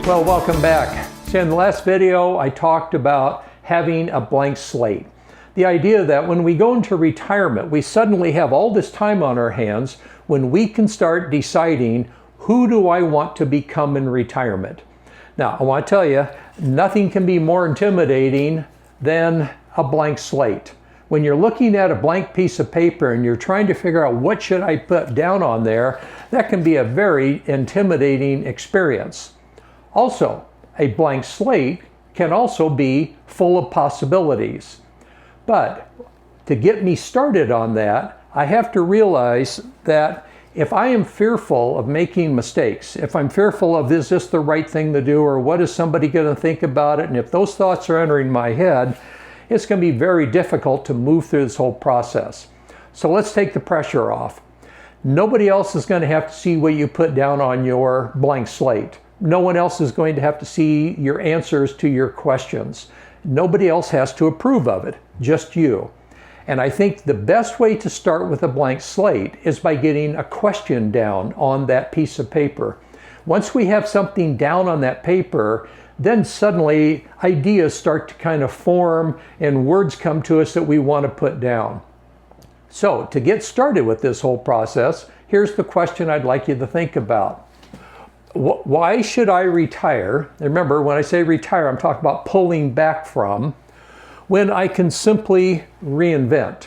Well, welcome back. So in the last video, I talked about having a blank slate. The idea that when we go into retirement, we suddenly have all this time on our hands when we can start deciding, who do I want to become in retirement? Now, I want to tell you, nothing can be more intimidating than a blank slate. When you're looking at a blank piece of paper and you're trying to figure out what should I put down on there, that can be a very intimidating experience. Also, a blank slate can also be full of possibilities. But to get me started on that, I have to realize that if I am fearful of making mistakes, if I'm fearful of, is this the right thing to do, or what is somebody going to think about it, and if those thoughts are entering my head, it's going to be very difficult to move through this whole process. So let's take the pressure off. Nobody else is going to have to see what you put down on your blank slate. No one else is going to have to see your answers to your questions. Nobody else has to approve of it, just you. And I think the best way to start with a blank slate is by getting a question down on that piece of paper. Once we have something down on that paper, then suddenly ideas start to kind of form and words come to us that we want to put down. So to get started with this whole process, here's the question I'd like you to think about. Why should I retire? Remember, when I say retire, I'm talking about pulling back from, when I can simply reinvent.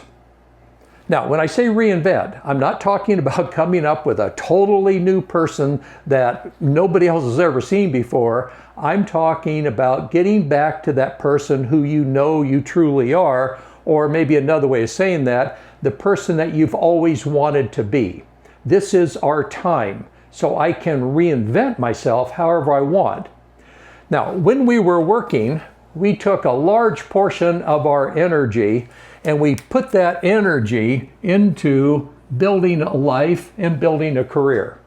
Now, when I say reinvent, I'm not talking about coming up with a totally new person that nobody else has ever seen before. I'm talking about getting back to that person who you know you truly are, or maybe another way of saying that, the person that you've always wanted to be. This is our time, so I can reinvent myself however I want. Now, when we were working, we took a large portion of our energy and we put that energy into building a life and building a career.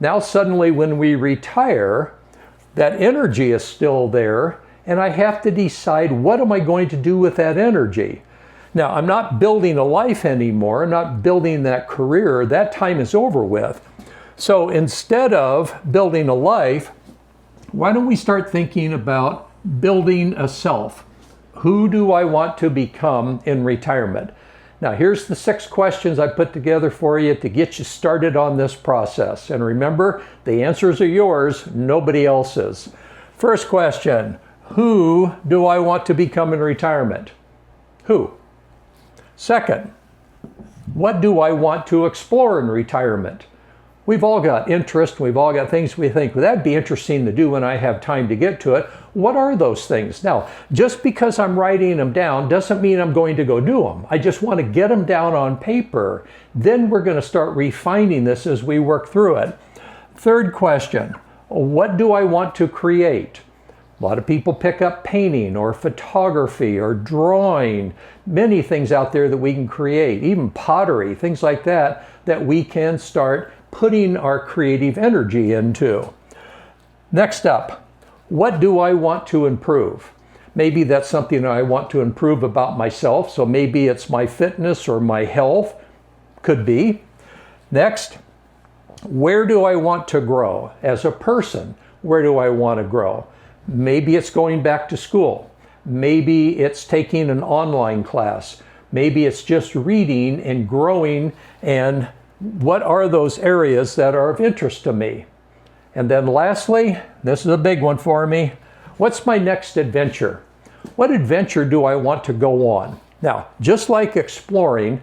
Now suddenly when we retire, that energy is still there and I have to decide, what am I going to do with that energy? Now, I'm not building a life anymore, I'm not building that career, that time is over with. So instead of building a life, why don't we start thinking about building a self? Who do I want to become in retirement? Now, here's the 6 questions I put together for you to get you started on this process. And remember, the answers are yours, nobody else's. First question, who do I want to become in retirement? Who? Second, what do I want to explore in retirement? We've all got interest, we've all got things we think, well, that'd be interesting to do when I have time to get to it. What are those things? Now, just because I'm writing them down doesn't mean I'm going to go do them. I just want to get them down on paper. Then we're going to start refining this as we work through it. Third question, what do I want to create? A lot of people pick up painting or photography or drawing, many things out there that we can create, even pottery, things like that, that we can start putting our creative energy into. Next up, what do I want to improve? Maybe that's something I want to improve about myself, so maybe it's my fitness or my health, could be. Next, where do I want to grow? As a person, where do I want to grow? Maybe it's going back to school. Maybe it's taking an online class. Maybe it's just reading and growing, and what are those areas that are of interest to me? And then lastly, this is a big one for me, what's my next adventure? What adventure do I want to go on? Now, just like exploring,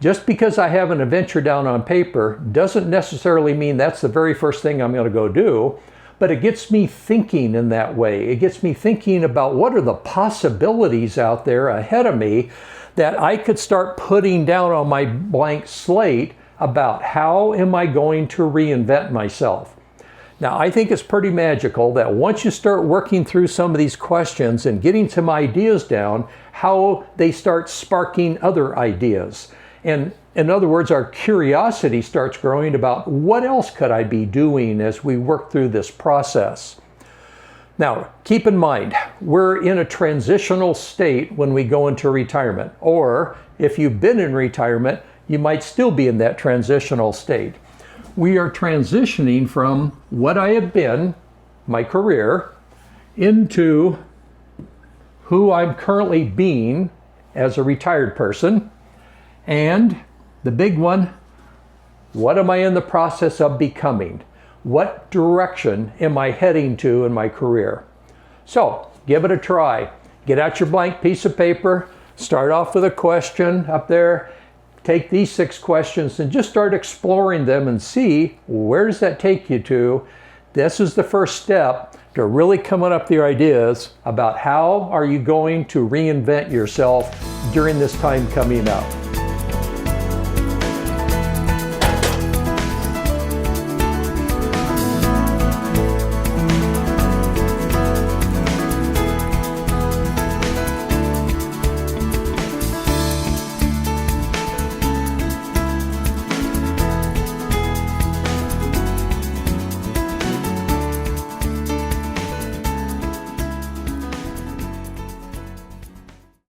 just because I have an adventure down on paper doesn't necessarily mean that's the very first thing I'm going to go do, but it gets me thinking in that way. It gets me thinking about what are the possibilities out there ahead of me that I could start putting down on my blank slate about how am I going to reinvent myself. Now, I think it's pretty magical that once you start working through some of these questions and getting some ideas down, how they start sparking other ideas. And in other words, our curiosity starts growing about what else could I be doing as we work through this process. Now, keep in mind, we're in a transitional state when we go into retirement, or if you've been in retirement, you might still be in that transitional state. We are transitioning from what I have been my career, into who I'm currently being as a retired person, and the big one, what am I in the process of becoming? What direction am I heading to in my career? So give it a try. Get out your blank piece of paper, start off with a question up there, take these 6 questions and just start exploring them and see where does that take you to. This is the first step to really coming up with the ideas about how are you going to reinvent yourself during this time coming up.